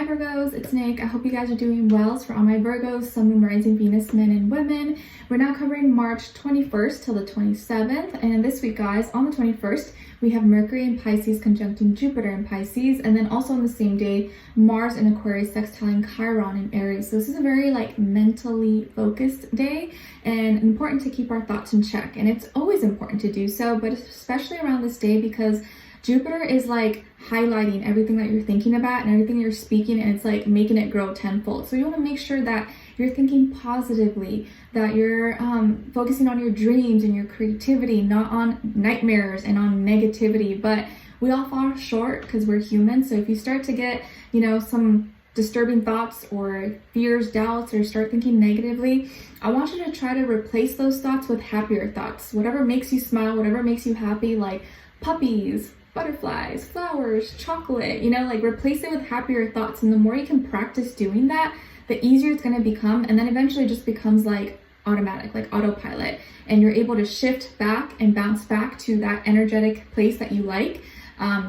Hi Virgos, it's Nick. I hope you guys are doing well. So for all my Virgos, Sun, Moon, Rising, Venus, men and women, we're now covering March 21st till the 27th. And this week, guys, on the 21st, we have Mercury in Pisces conjuncting Jupiter in Pisces. And then also on the same day, Mars in Aquarius sextiling Chiron in Aries. So this is a very mentally focused day and important to keep our thoughts in check. And it's always important to do so, but especially around this day because Jupiter is highlighting everything that you're thinking about and everything you're speaking, and it's making it grow tenfold. So you want to make sure that you're thinking positively, that you're focusing on your dreams and your creativity, not on nightmares and on negativity. But we all fall short because we're human. So if you start to get, some disturbing thoughts or fears, doubts, or start thinking negatively, I want you to try to replace those thoughts with happier thoughts. Whatever makes you smile, whatever makes you happy, like puppies, butterflies, flowers, chocolate, replace it with happier thoughts. And the more you can practice doing that, the easier it's going to become. And then eventually it just becomes automatic, autopilot. And you're able to shift back and bounce back to that energetic place that you like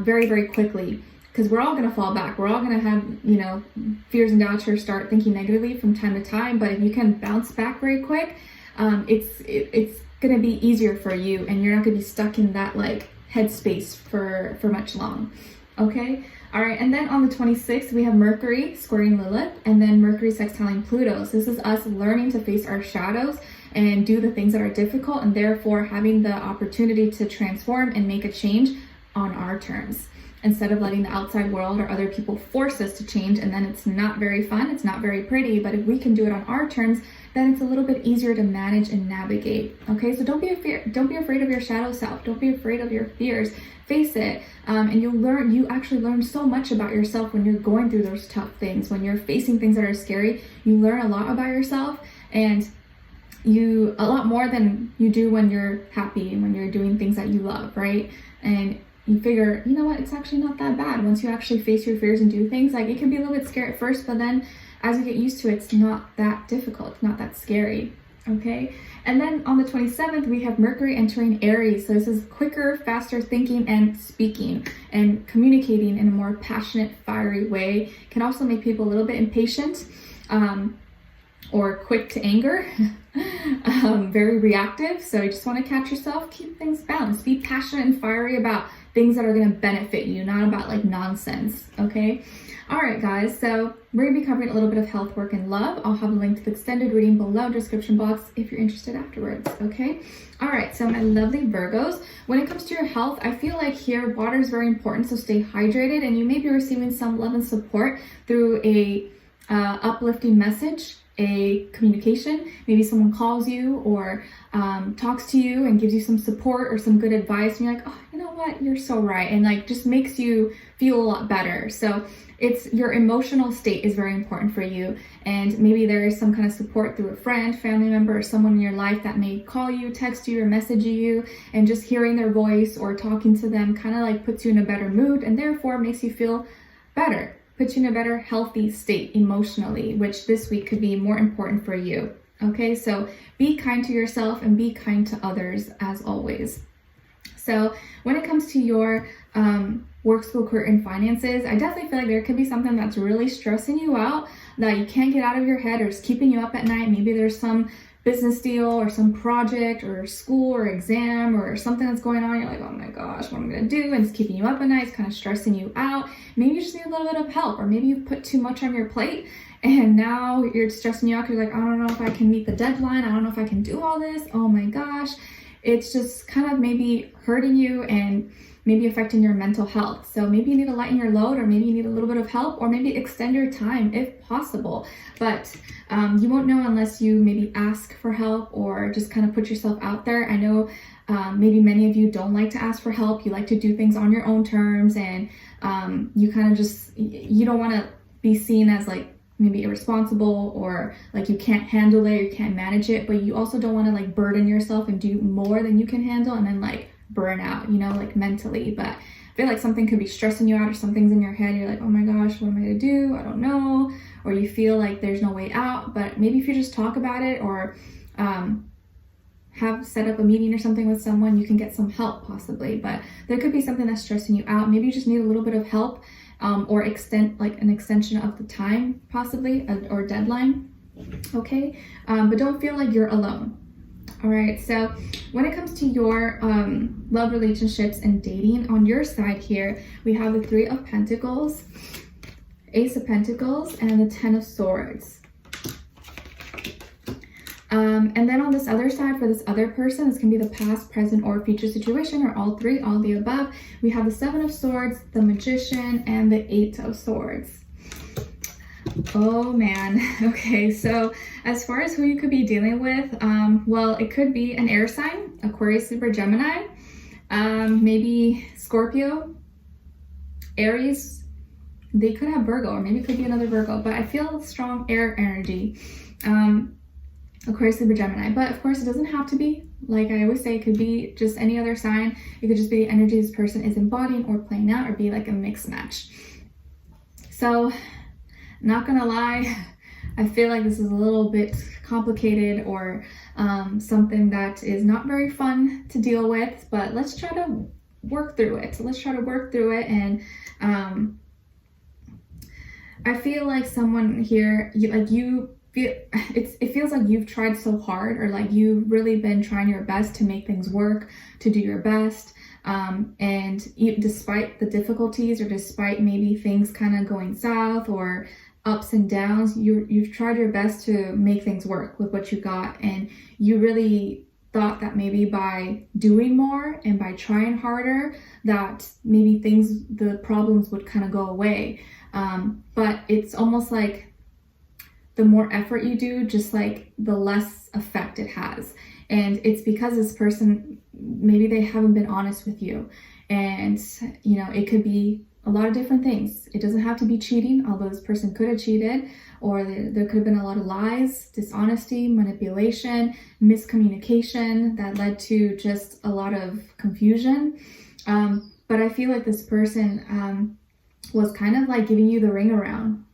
very, very quickly. Because we're all going to fall back. We're all going to have, fears and doubts or start thinking negatively from time to time. But if you can bounce back very quick, it's going to be easier for you. And you're not going to be stuck in that headspace for much long. Okay, all right. And then on the 26th we have Mercury squaring Lilith, and then Mercury sextiling Pluto. So this is us learning to face our shadows and do the things that are difficult, and therefore having the opportunity to transform and make a change on our terms, instead of letting the outside world or other people force us to change. And then it's not very fun, it's not very pretty. But if we can do it on our terms, then it's a little bit easier to manage and navigate. Okay, so don't be afraid of your shadow self. Don't be afraid of your fears. Face it, and you actually learn so much about yourself when you're going through those tough things. When you're facing things that are scary, you learn a lot about yourself, and a lot more than you do when you're happy and when you're doing things that you love, right? And you figure, you know what, it's actually not that bad. Once you actually face your fears and do things, it can be a little bit scary at first, but then as you get used to it, it's not that difficult, it's not that scary, okay? And then on the 27th, we have Mercury entering Aries. So this is quicker, faster thinking and speaking and communicating in a more passionate, fiery way. Can also make people a little bit impatient or quick to anger, very reactive. So you just want to catch yourself, keep things balanced, be passionate and fiery about things that are going to benefit you, not about nonsense, okay? All right, guys, so we're going to be covering a little bit of health, work, and love. I'll have a link to the extended reading below in the description box if you're interested afterwards, okay? All right, so my lovely Virgos, when it comes to your health, I feel like here water is very important, so stay hydrated, and you may be receiving some love and support through a uplifting message, a communication. Maybe someone calls you or talks to you and gives you some support or some good advice, and you're like, oh, you know what, you're so right, and just makes you feel a lot better. So it's your emotional state is very important for you, and maybe there is some kind of support through a friend, family member, or someone in your life that may call you, text you, or message you, and just hearing their voice or talking to them kind of puts you in a better mood, and therefore makes you feel better, puts you in a better healthy state emotionally, which this week could be more important for you. Okay, so be kind to yourself and be kind to others as always. So when it comes to your work, school, career, and finances, I definitely feel like there could be something that's really stressing you out that you can't get out of your head, or is keeping you up at night. Maybe there's some business deal or some project or school or exam or something that's going on. You're like, oh my gosh, what am I gonna do? And it's keeping you up at night. It's kind of stressing you out. Maybe you just need a little bit of help, or maybe you've put too much on your plate and now you're stressing you out because you're like, I don't know if I can meet the deadline. I don't know if I can do all this. Oh my gosh. It's just kind of maybe hurting you and maybe affecting your mental health. So maybe you need to lighten your load, or maybe you need a little bit of help, or maybe extend your time if possible. But you won't know unless you maybe ask for help or just kind of put yourself out there. I know maybe many of you don't like to ask for help. You like to do things on your own terms, and you kind of you don't want to be seen as maybe irresponsible, or you can't handle it, or you can't manage it, but you also don't want to burden yourself and do more than you can handle and then burn out, mentally. But I feel like something could be stressing you out, or something's in your head. You're like, oh my gosh, what am I gonna do? I don't know. Or you feel like there's no way out. But maybe if you just talk about it, or have set up a meeting or something with someone, you can get some help possibly. But there could be something that's stressing you out. Maybe you just need a little bit of help or an extension of the time, possibly, or deadline. Okay, but don't feel like you're alone. All right, so when it comes to your love relationships and dating, on your side here, we have the Three of Pentacles, Ace of Pentacles, and the Ten of Swords. And then on this other side, for this other person, this can be the past, present, or future situation, or all three, all the above. We have the Seven of Swords, the Magician, and the Eight of Swords. Oh man. Okay, so as far as who you could be dealing with, well, it could be an air sign, Aquarius, Libra, Gemini, maybe Scorpio, Aries. They could have Virgo, or maybe it could be another Virgo, but I feel strong air energy. Aquarius, Libra, Gemini. But of course, it doesn't have to be. Like I always say, it could be just any other sign. It could just be the energy this person is embodying or playing out, or be like a mixed match. So, not gonna lie, I feel like this is a little bit complicated, or something that is not very fun to deal with, but let's try to work through it. So let's try to work through it. And I feel like someone here, it feels like you've tried so hard, or like you've really been trying your best to make things work, to do your best. And despite the difficulties, or despite maybe things kind of going south, or ups and downs, you've tried your best to make things work with what you got. And you really thought that maybe by doing more and by trying harder, that maybe the problems would kind of go away. But it's almost like the more effort you do, just like the less effect it has. And it's because this person, maybe they haven't been honest with you. And, it could be a lot of different things. It doesn't have to be cheating, although this person could have cheated, or there could have been a lot of lies, dishonesty, manipulation, miscommunication that led to just a lot of confusion. But I feel like this person was kind of like giving you the ring around.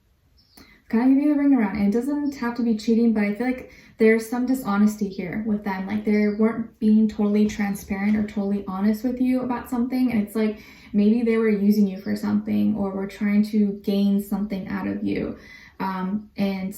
And it doesn't have to be cheating, but I feel like there's some dishonesty here with them. Like they weren't being totally transparent or totally honest with you about something. And it's like maybe they were using you for something, or were trying to gain something out of you. And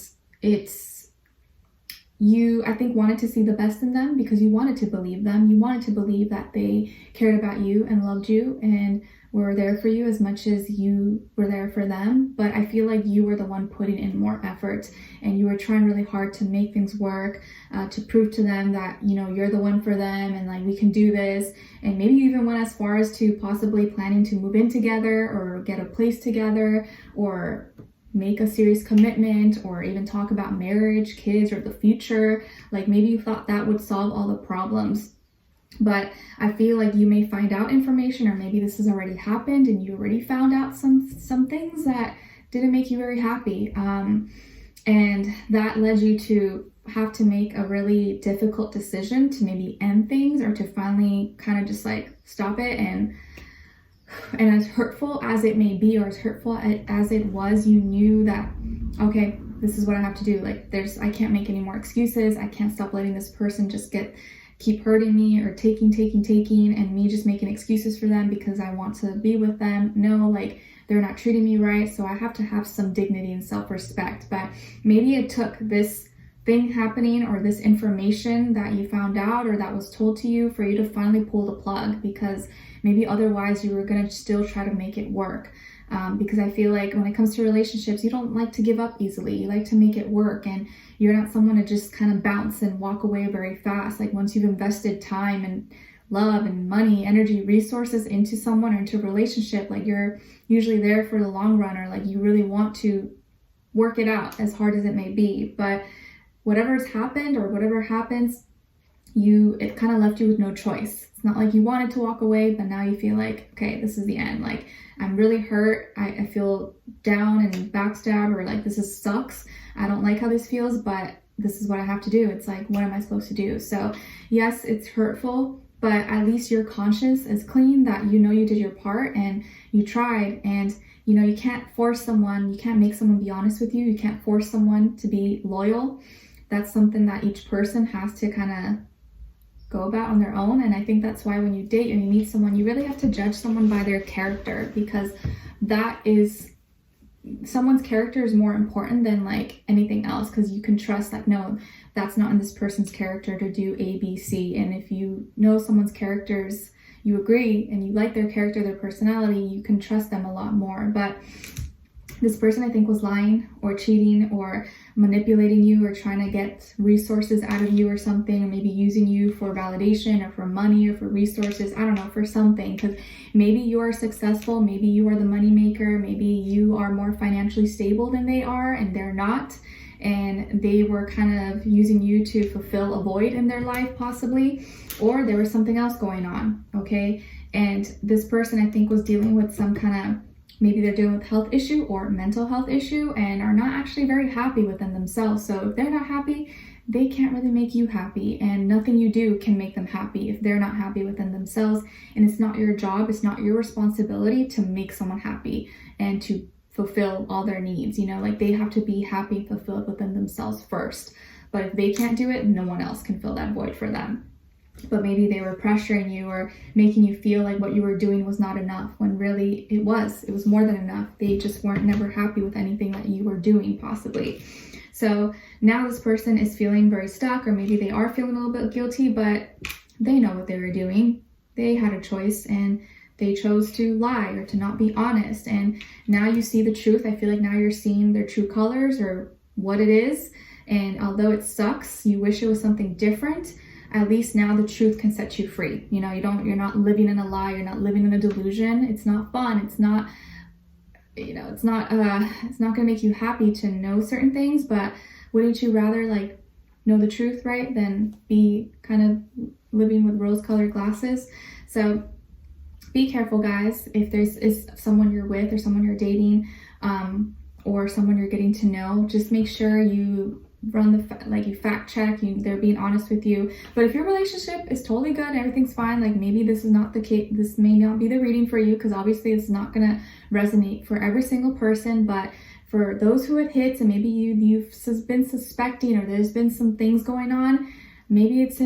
you, I think, wanted to see the best in them because you wanted to believe them. You wanted to believe that they cared about you and loved you and were there for you as much as you were there for them. But I feel like you were the one putting in more effort, and you were trying really hard to make things work, to prove to them that, you're the one for them, and like, we can do this. And maybe you even went as far as to possibly planning to move in together, or get a place together, or make a serious commitment, or even talk about marriage, kids, or the future. Like maybe you thought that would solve all the problems. But I feel like you may find out information, or maybe this has already happened and you already found out some things that didn't make you very happy. And that led you to have to make a really difficult decision to maybe end things, or to finally kind of just like stop it. And as hurtful as it may be, or as hurtful as it was, you knew that, okay, this is what I have to do. Like I can't make any more excuses. I can't stop letting this person just keep hurting me, or taking, and me just making excuses for them because I want to be with them. No, like they're not treating me right. So I have to have some dignity and self-respect. But maybe it took this thing happening, or this information that you found out, or that was told to you, for you to finally pull the plug, because maybe otherwise you were going to still try to make it work. Because I feel like when it comes to relationships, you don't like to give up easily. You like to make it work, and you're not someone to just kind of bounce and walk away very fast. Like once you've invested time and love and money, energy, resources into someone or into a relationship, like you're usually there for the long run, or like you really want to work it out as hard as it may be. But whatever's happened, or whatever happens, it kind of left you with no choice. It's not like you wanted to walk away, but now you feel like, okay, this is the end. Like I'm really hurt. I feel down and backstabbed, or like this sucks. I don't like how this feels, but this is what I have to do. It's like, what am I supposed to do? So yes, it's hurtful, but at least your conscience is clean, that you did your part and you tried. And you can't force someone, you can't make someone be honest with you. You can't force someone to be loyal. That's something that each person has to kind of go about on their own. And I think that's why when you date and you meet someone, you really have to judge someone by their character, because that is, someone's character is more important than like anything else, because you can trust that no, that's not in this person's character to do A, B, C. And if you know someone's characters, you agree and you like their character, their personality, you can trust them a lot more. But this person, I think, was lying or cheating or manipulating you or trying to get resources out of you or something, or maybe using you for validation or for money or for resources. I don't know, for something, because maybe you are successful, maybe you are the money maker, maybe you are more financially stable than they are and they're not, and they were kind of using you to fulfill a void in their life possibly, or there was something else going on, okay? And this person, I think, was dealing with some kind of, maybe they're dealing with health issue or mental health issue and are not actually very happy within themselves. So if they're not happy, they can't really make you happy, and nothing you do can make them happy if they're not happy within themselves. And it's not your job, it's not your responsibility to make someone happy and to fulfill all their needs. You know, like they have to be happy and fulfilled within themselves first. But if they can't do it, no one else can fill that void for them. But maybe they were pressuring you or making you feel like what you were doing was not enough, when really it was more than enough. They just weren't never happy with anything that you were doing possibly. So now this person is feeling very stuck, or maybe they are feeling a little bit guilty, but they know what they were doing. They had a choice and they chose to lie or to not be honest. And now you see the truth. I feel like now you're seeing their true colors or what it is. And although it sucks, you wish it was something different, at least now the truth can set you free. You know, you're not living in a lie, you're not living in a delusion. It's not fun. It's not, you know, it's not gonna make you happy to know certain things, but wouldn't you rather like know the truth, right, than be kind of living with rose-colored glasses? So be careful, guys. If is someone you're with or someone you're dating, or someone you're getting to know, just make sure you run you fact check, they're being honest with you. But if your relationship is totally good, everything's fine, like maybe this is not the case, this may not be the reading for you, because obviously it's not gonna resonate for every single person. But for those who it hits, and maybe you've been suspecting, or there's been some things going on, maybe it's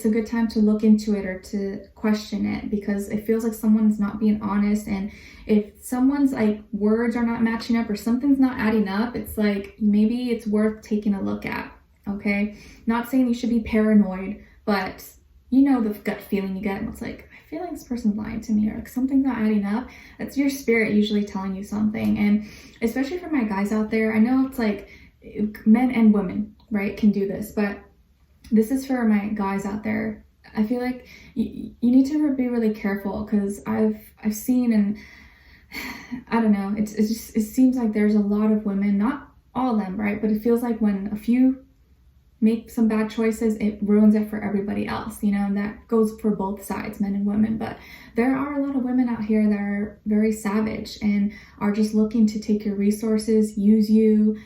a good time to look into it or to question it, because it feels like someone's not being honest. And if someone's like words are not matching up or something's not adding up, it's like maybe it's worth taking a look at, okay? Not saying you should be paranoid, but you know the gut feeling you get, and it's like, I feel like this person's lying to me, or like something's not adding up. That's your spirit usually telling you something. And especially for my guys out there, I know it's like men and women, right, can do this, but this is for my guys out there. I feel like you need to be really careful, because I've seen, and I don't know, it seems like there's a lot of women, not all of them, right, but it feels like when a few make some bad choices, it ruins it for everybody else, you know, and that goes for both sides, men and women. But there are a lot of women out here that are very savage and are just looking to take your resources, use you,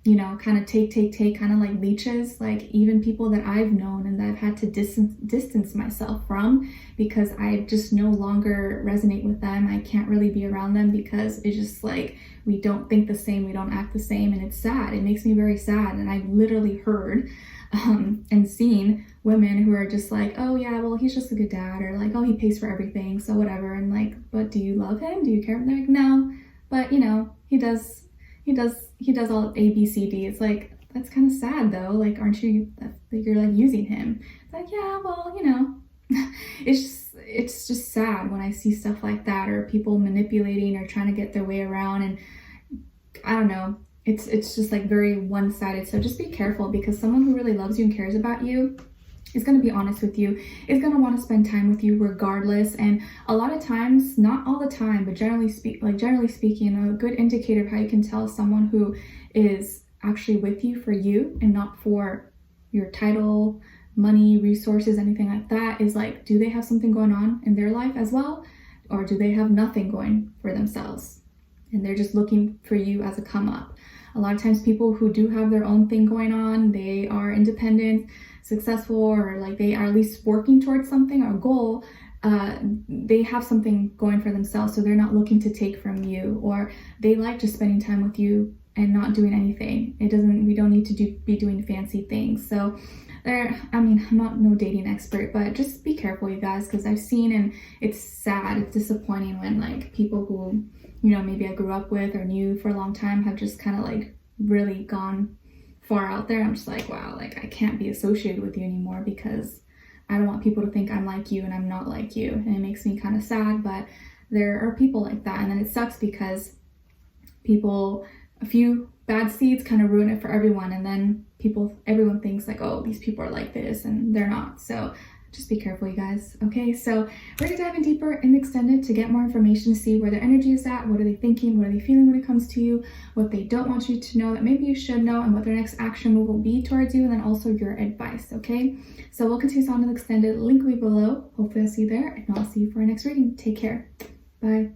you know, kind of take, kind of like leeches. Like even people that I've known and that I've had to distance myself from, because I just no longer resonate with them. I can't really be around them, because it's just like, we don't think the same, we don't act the same, and it's sad. It makes me very sad. And I've literally heard and seen women who are just like, oh yeah, well, he's just a good dad, or like, oh, he pays for everything, so whatever. And like, but do you love him? Do you care? And they're like, no, but you know, he does all A, B, C, D. It's like, that's kind of sad though. Like, aren't you, that you're like using him? It's like, yeah, well, you know, it's just sad when I see stuff like that, or people manipulating or trying to get their way around. And I don't know, it's just like very one-sided. So just be careful, because someone who really loves you and cares about you is going to be honest with you, is going to want to spend time with you regardless. And a lot of times, not all the time, but generally speaking, a good indicator of how you can tell someone who is actually with you for you and not for your title, money, resources, anything like that, is like, do they have something going on in their life as well? Or do they have nothing going for themselves and they're just looking for you as a come up? A lot of times people who do have their own thing going on, they are independent, successful, or like they are at least working towards something or a goal, they have something going for themselves, so they're not looking to take from you, or they like just spending time with you and not doing anything. We don't need to be doing fancy things. So I'm not no dating expert, but just be careful, you guys, because I've seen, and it's sad, it's disappointing when like people who you know, maybe I grew up with or knew for a long time have just kind of like really gone far out there. I'm just like, wow, like I can't be associated with you anymore because I don't want people to think I'm like you and I'm not like you. And it makes me kind of sad, but there are people like that. And then it sucks because a few bad seeds kind of ruin it for everyone. And then everyone thinks like, oh, these people are like this, and they're not. So just be careful, you guys. Okay, so we're gonna dive in deeper in the extended to get more information, to see where their energy is at, what are they thinking, what are they feeling when it comes to you, what they don't want you to know that maybe you should know, and what their next action move will be towards you, and then also your advice. Okay, so we'll continue on to the extended. Link will be below. Hopefully I'll see you there, and I'll see you for our next reading. Take care. Bye.